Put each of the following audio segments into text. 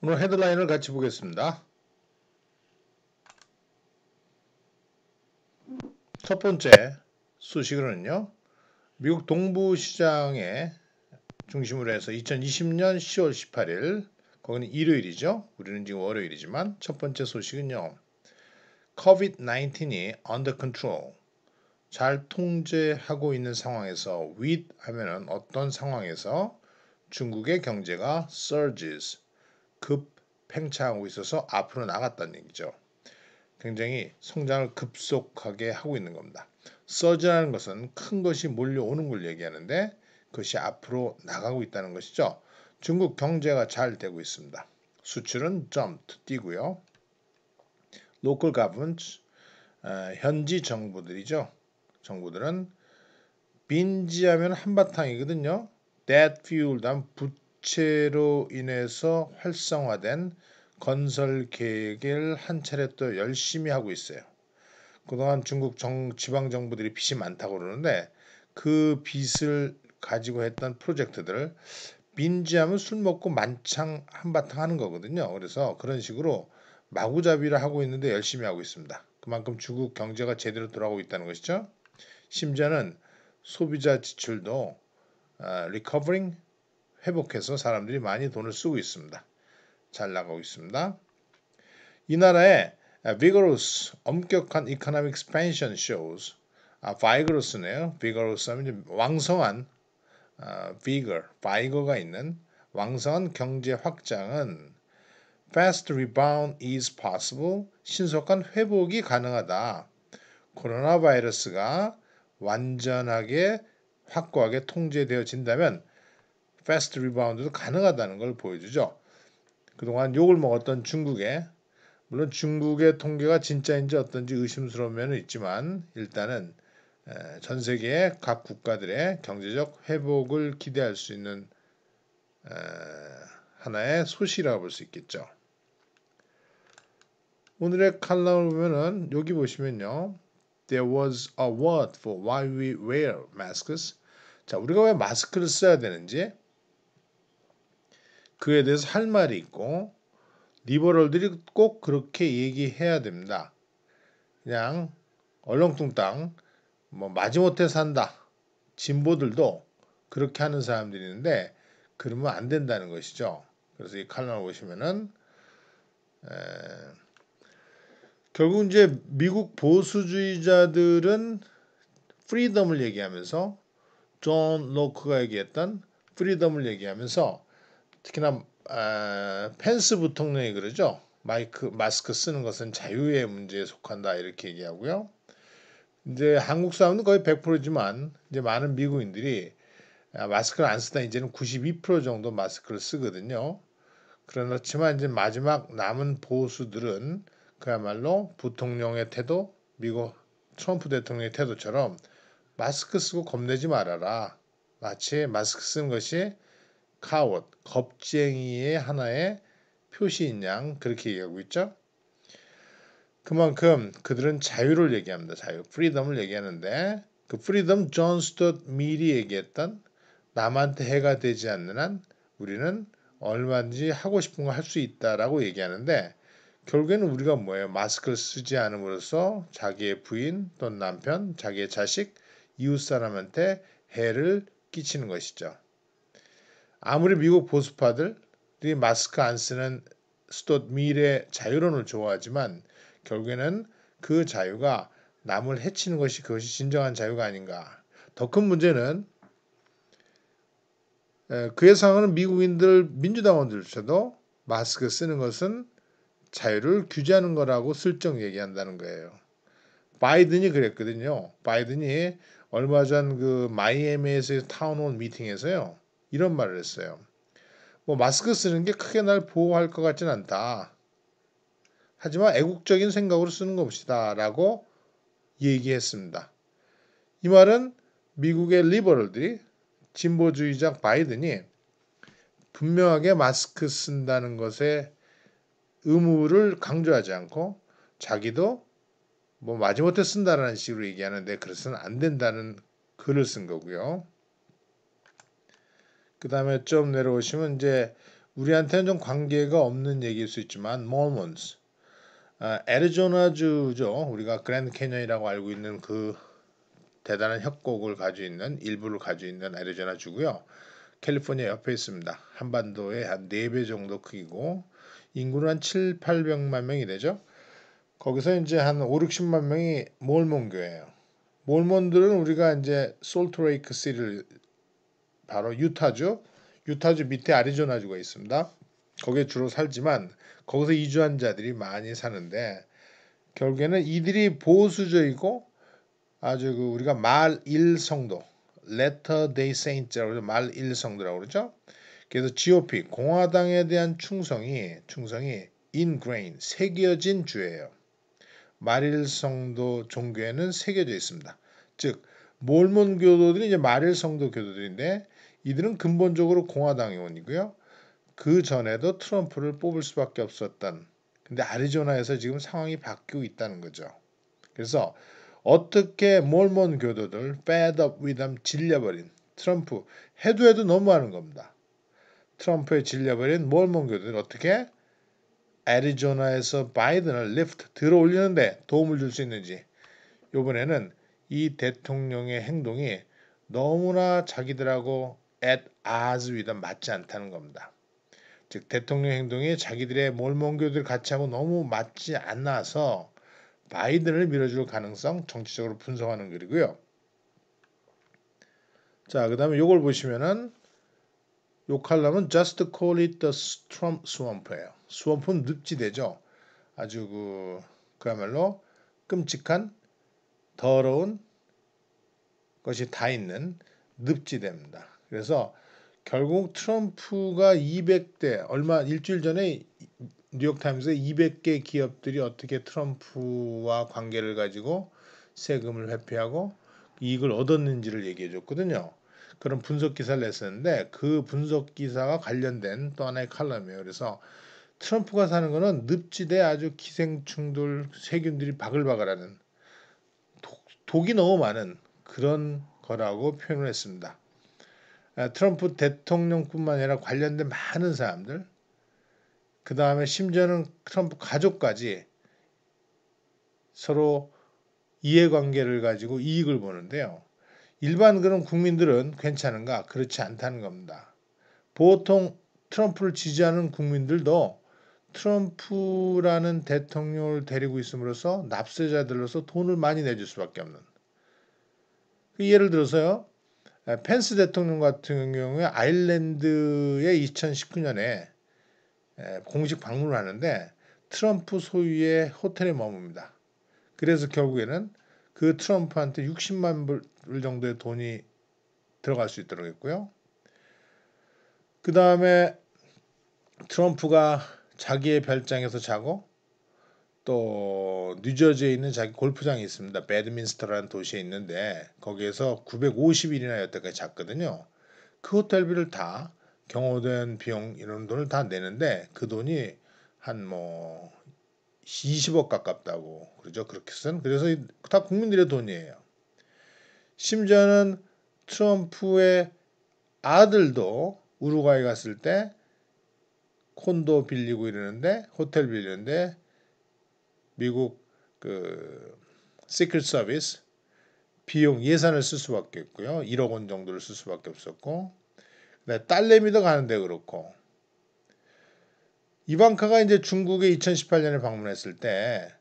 오늘 헤드라인을 같이 보겠습니다. 첫 번째 소식으로는요. 미국 동부 시장에 중심으로 해서 2020년 10월 18일, 거기는 일요일이죠. 우리는 지금 월요일이지만 첫 번째 소식은요. COVID-19이 under control, 잘 통제하고 있는 상황에서 with 하면은 어떤 상황에서 중국의 경제가 surges, 급 팽창하고 있어서 앞으로 나갔다는 얘기죠. 굉장히 성장을 급속하게 하고 있는 겁니다. 서지라는 것은 큰 것이 몰려오는 걸 얘기하는데 그것이 앞으로 나가고 있다는 것이죠. 중국 경제가 잘 되고 있습니다. 수출은 jumped, 뛰고요. local governments, 현지 정부들이죠. 정부들은 빈지하면 한바탕이거든요. debt fueled, 부채로 인해서 활성화된 건설 계획을 한 차례 또 열심히 하고 있어요. 그동안 중국 지방 정부들이 빚이 많다고 그러는데 그 빚을 가지고 했던 프로젝트들을 빈지하면 술 먹고 만창 한바탕 하는 거거든요. 그래서 그런 식으로 마구잡이를 하고 있는데 열심히 하고 있습니다. 그만큼 중국 경제가 제대로 돌아가고 있다는 것이죠. 심지어는 소비자 지출도 리커버링, 회복해서 사람들이 많이 돈을 쓰고 있습니다. 잘 나가고 있습니다. 이 나라의 vigorous, 엄격한 economic expansion shows, vigorous네요. vigorous 하면 왕성한, vigor가 있는 왕성한 경제 확장은 fast rebound is possible, 신속한 회복이 가능하다. 코로나 바이러스가 완전하게 확고하게 통제되어진다면 fast rebound도 가능하다는 걸 보여주죠. 그동안 욕을 먹었던 중국에, 물론 중국의 통계가 진짜인지 어떤지 의심스러운 면은 있지만 일단은 전 세계의 각 국가들의 경제적 회복을 기대할 수 있는 하나의 소식이라고 볼 수 있겠죠. 오늘의 칼럼을 보면은 여기 보시면요. There was a word for why we wear masks. 자, 우리가 왜 마스크를 써야 되는지 그에 대해서 할 말이 있고 리버럴들이 꼭 그렇게 얘기해야 됩니다. 그냥 얼렁뚱땅 뭐 마지못해 산다. 진보들도 그렇게 하는 사람들이 있는데 그러면 안 된다는 것이죠. 그래서 이 칼럼을 보시면은 결국 이제 미국 보수주의자들은 프리덤을 얘기하면서 존 로크가 얘기했던 프리덤을 얘기하면서 특히나 펜스 부통령이 그러죠. 마스크 쓰는 것은 자유의 문제에 속한다 이렇게 얘기하고요. 이제 한국 사람은 거의 100%지만 이제 많은 미국인들이 마스크를 안 쓰다 이제는 92% 정도 마스크를 쓰거든요. 그렇지만 이제 마지막 남은 보수들은 그야말로 부통령의 태도, 미국 트럼프 대통령의 태도처럼 마스크 쓰고 겁내지 말아라. 마치 마스크 쓰는 것이 카봇, 겁쟁이의 하나의 표시인 양 그렇게 얘기하고 있죠. 그만큼 그들은 자유를 얘기합니다. 자유, 프리덤을 얘기하는데 그 프리덤 존 스튜어트 밀이 얘기했던 남한테 해가 되지 않는 한 우리는 얼마든지 하고 싶은 거 할 수 있다라고 얘기하는데 결국에는 우리가 뭐예요? 마스크를 쓰지 않음으로써 자기의 부인 또는 남편, 자기의 자식, 이웃 사람한테 해를 끼치는 것이죠. 아무리 미국 보수파들이 마스크 안 쓰는 스튜어트 밀의 자유론을 좋아하지만 결국에는 그 자유가 남을 해치는 것이 그것이 진정한 자유가 아닌가. 더 큰 문제는 그에 상하는 미국인들 민주당원들조차도 마스크 쓰는 것은 자유를 규제하는 거라고 슬쩍 얘기한다는 거예요. 바이든이 그랬거든요. 바이든이 얼마 전 그 마이애미에서 타운홀 미팅에서요. 이런 말을 했어요. 뭐 마스크 쓰는 게 크게 날 보호할 것 같진 않다. 하지만 애국적인 생각으로 쓰는 것이다라고 얘기했습니다. 이 말은 미국의 리버럴들이 진보주의자 바이든이 분명하게 마스크 쓴다는 것에 의무를 강조하지 않고 자기도 뭐 마지못해 쓴다라는 식으로 얘기하는데 그래서는 안 된다는 글을 쓴 거고요. 그 다음에 좀 내려오시면 이제 우리한테는 좀 관계가 없는 얘기일 수 있지만 Mormons, 애리조나주죠. 우리가 그랜드 캐년이라고 알고 있는 그 대단한 협곡을 가지고 있는 일부를 가지고 있는 애리조나주고요. 캘리포니아 옆에 있습니다. 한반도의 한 4배 정도 크기고 인구는 한 7, 800만 명이 되죠. 거기서 이제 한 5, 60만 명이 몰몬교예요. 몰몬들은 우리가 이제 솔트레이크 시티를 바로 유타주 밑에 애리조나주가 있습니다. 거기에 주로 살지만 거기서 이주한 자들이 많이 사는데 결국에는 이들이 보수적이고 아주 그 우리가 말일 성도, Latter Day Saints라고 그러죠. 말일 성도라고 그러죠. 그래서 GOP 공화당에 대한 충성이 ingrained 새겨진 주예요. 말일 성도 종교에는 새겨져 있습니다. 즉 몰몬 교도들이 이제 말일 성도 교도들인데 이들은 근본적으로 공화당 의원이고요. 그 전에도 트럼프를 뽑을 수밖에 없었던. 근데 애리조나에서 지금 상황이 바뀌고 있다는 거죠. 그래서 어떻게 몰몬 교도들 fed up with them 질려버린 트럼프 해도 너무하는 겁니다. 트럼프에 질려버린 몰몬 교도들 어떻게 애리조나에서 바이든을 리프트 들어 올리는데 도움을 줄 수 있는지 이번에는 이 대통령의 행동이 너무나 자기들하고 at odds with them 맞지 않다는 겁니다. 즉 대통령 행동이 자기들의 몰몬교들 같이 하고 너무 맞지 않아서 바이든을 밀어줄 가능성 정치적으로 분석하는 글이고요. 자, 그 다음에 요걸 보시면은 요 칼럼은 Just Call It the Trump Swamp예요. 스왑은 늪지대죠. 아주 그야말로 끔찍한 더러운 것이 다 있는 늪지대입니다. 그래서 결국 트럼프가 200대 일주일 전에 뉴욕타임스에 200개 기업들이 어떻게 트럼프와 관계를 가지고 세금을 회피하고 이익을 얻었는지를 얘기해 줬거든요. 그런 분석 기사를 냈었는데 그 분석 기사와 관련된 또 하나의 칼럼이에요. 그래서 트럼프가 사는 거는 늪지대 아주 기생충들 세균들이 바글바글하는 독이 너무 많은 그런 거라고 표현을 했습니다. 트럼프 대통령뿐만 아니라 관련된 많은 사람들 그 다음에 심지어는 트럼프 가족까지 서로 이해관계를 가지고 이익을 보는데요. 일반 그런 국민들은 괜찮은가? 그렇지 않다는 겁니다. 보통 트럼프를 지지하는 국민들도 트럼프라는 대통령을 데리고 있음으로써 납세자들로서 돈을 많이 내줄 수밖에 없는. 예를 들어서요. 펜스 대통령 같은 경우에 아일랜드에 2019년에 공식 방문을 하는데 트럼프 소유의 호텔에 머뭅니다. 그래서 결국에는 그 트럼프한테 60만 불 정도의 돈이 들어갈 수 있도록 했고요. 그 다음에 트럼프가 자기의 별장에서 자고 또 뉴저지에 있는 자기 골프장이 있습니다. 배드민스터라는 도시에 있는데 거기에서 950일이나 여태까지 잤거든요. 그 호텔비를 다 경호된 비용 이런 돈을 다 내는데 그 돈이 한 20억 가깝다고 그러죠. 그렇게 쓴. 그래서 다 국민들의 돈이에요. 심지어는 트럼프의 아들도 우루과이 갔을 때 콘도 빌리고 이러는데 호텔 빌리는데 미국 시크릿 서비스 비용 예산을 쓸 수밖에 없고요. 1억 원 정도를 쓸 수밖에 없었고 딸내미도 가는데 그렇고 이방카가 이제 중국에 2018년에 방문했을 때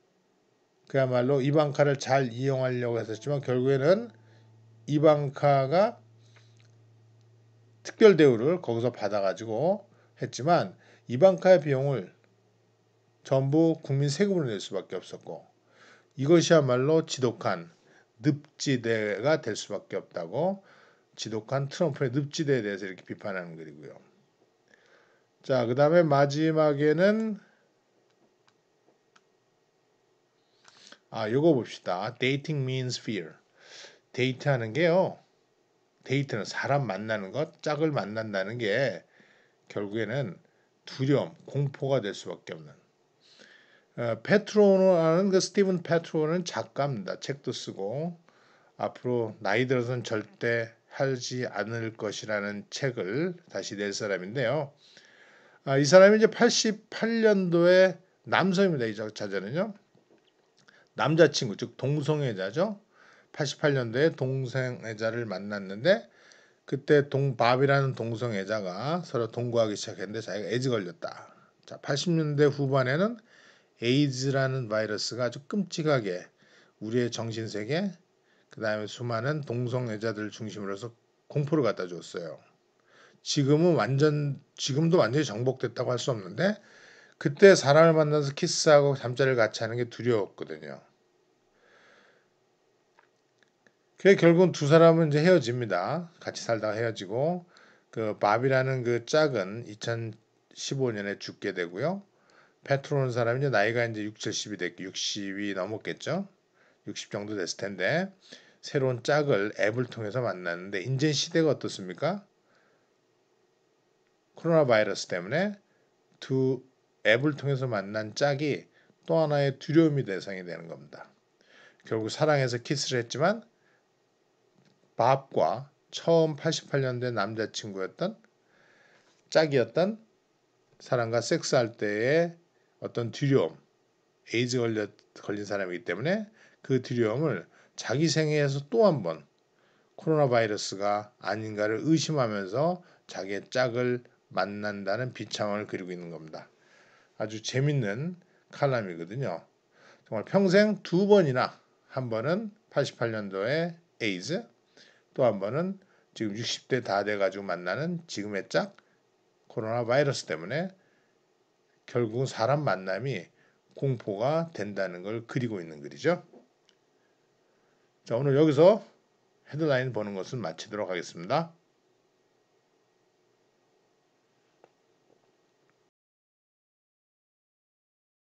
그야말로 이방카를 잘 이용하려고 했었지만 결국에는 이방카가 특별 대우를 거기서 받아가지고 했지만 이방카의 비용을 전부 국민 세금으로 낼 수밖에 없었고 이것이야말로 지독한 늪지대가 될 수밖에 없다고 지독한 트럼프의 늪지대에 대해서 이렇게 비판하는 글이고요. 자, 그 다음에 마지막에는 요거 봅시다. Dating means fear. 데이트하는 게요. 데이트는 사람 만나는 것, 짝을 만난다는 게 결국에는 두려움, 공포가 될 수밖에 없는. 페트로노라는 그 스티븐 페트로는 작가입니다. 책도 쓰고 앞으로 나이 들어서는 절대 하지 않을 것이라는 책을 다시 낼 사람인데요. 이 사람이 이제 88년도에 남성입니다. 이 자자는요. 남자친구, 즉 동성애자죠. 88년도에 동성애자를 만났는데 그때 밥이라는 동성애자가 서로 동거하기 시작했는데 자기가 에이즈 걸렸다. 자, 80년대 후반에는 에이즈라는 바이러스가 아주 끔찍하게 우리의 정신세계, 그 다음에 수많은 동성애자들 중심으로서 공포를 갖다 줬어요. 지금도 완전히 정복됐다고 할 수 없는데 그때 사람을 만나서 키스하고 잠자리를 같이 하는 게 두려웠거든요. 그래 결국은 두 사람은 이제 헤어집니다. 같이 살다가 헤어지고 그 밥이라는 그 짝은 2015년에 죽게 되고요. 페트로는 사람이 이제 나이가 이제 60이 넘었겠죠. 60 정도 됐을 텐데 새로운 짝을 앱을 통해서 만났는데 이제 시대가 어떻습니까? 코로나 바이러스 때문에 두 앱을 통해서 만난 짝이 또 하나의 두려움이 대상이 되는 겁니다. 결국 사랑해서 키스를 했지만 밥과 처음 88년대 남자친구였던 짝이었던 사람과 섹스할 때의 어떤 두려움, 에이즈 걸린 사람이기 때문에 그 두려움을 자기 생애에서 또 한 번 코로나 바이러스가 아닌가를 의심하면서 자기의 짝을 만난다는 비참함을 그리고 있는 겁니다. 아주 재밌는 칼럼이거든요. 정말 평생 두 번이나 한 번은 88년도에 에이즈, 또 한 번은 지금 60대 다 돼가지고 만나는 지금의 짝 코로나 바이러스 때문에 결국은 사람 만남이 공포가 된다는 걸 그리고 있는 글이죠. 자, 오늘 여기서 헤드라인 보는 것은 마치도록 하겠습니다.